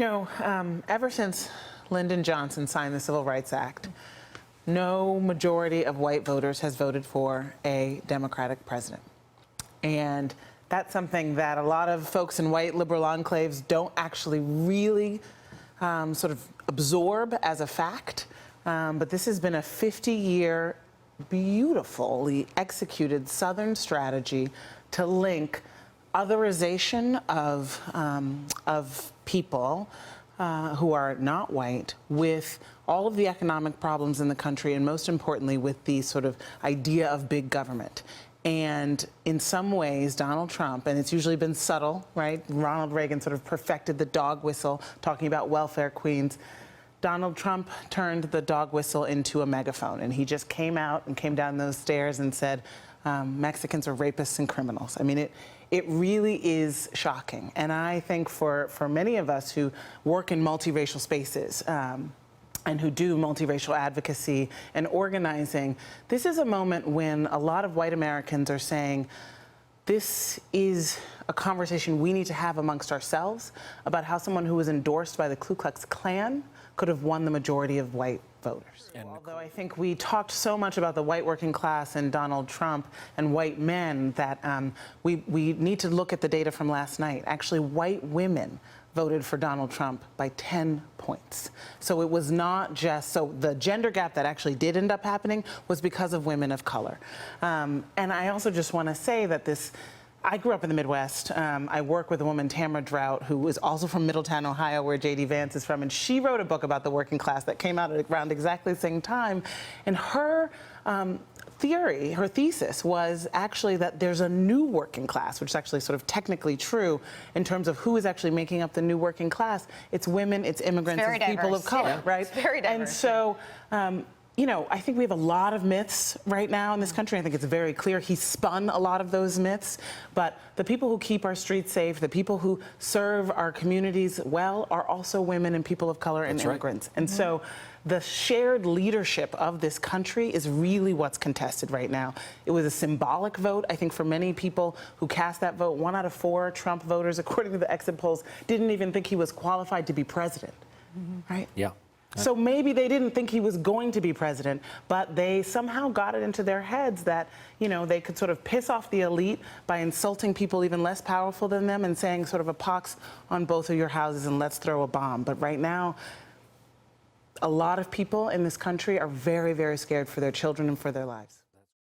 Ever since Lyndon Johnson signed the Civil Rights Act, no majority of white voters has voted for a Democratic president. And that's something that a lot of folks in white liberal enclaves don't actually really sort of absorb as a fact. But this has been a 50-year, beautifully executed Southern strategy to link otherization of people who are not white with all of the economic problems in the country, and most importantly with the sort of idea of big government. And in some ways, Donald Trump, and it's usually been subtle, right? Ronald Reagan sort of perfected the dog whistle, talking about welfare queens. Donald Trump turned the dog whistle into a megaphone, and he just came out and came down those stairs and said, Mexicans are rapists and criminals. I mean, it really is shocking. And I think for many of us who work in multiracial spaces, and who do multiracial advocacy and organizing, this is a moment when a lot of white Americans are saying, this is a conversation we need to have amongst ourselves about how someone who was endorsed by the Ku Klux Klan could have won the majority of white voters. And although I think we talked so much about the white working class and Donald Trump and white men that we need to look at the data from last night. Actually, white women voted for Donald Trump by 10 points. So it was not just, so the gender gap that actually did end up happening was because of women of color. And I also just want to say that I grew up in the Midwest. I work with a woman, Tamara Drought, who is also from Middletown, Ohio, where J.D. Vance is from, and she wrote a book about the working class that came out around exactly the same time. And her theory, her thesis was actually that there's a new working class, which is actually sort of technically true in terms of who is actually making up the new working class. It's women, it's immigrants, it's people of color, right? It's very diverse. And so, I think we have a lot of myths right now in this country. I think it's very clear he spun a lot of those myths. But the people who keep our streets safe, the people who serve our communities well, are also women and people of color and immigrants. Right. And so the shared leadership of this country is really what's contested right now. It was a symbolic vote. I think for many people who cast that vote, 1 out of 4 Trump voters, according to the exit polls, didn't even think he was qualified to be president, right? Yeah. So maybe they didn't think he was going to be president, but they somehow got it into their heads that, they could sort of piss off the elite by insulting people even less powerful than them and saying sort of a pox on both of your houses and let's throw a bomb. But right now, a lot of people in this country are very, very scared for their children and for their lives.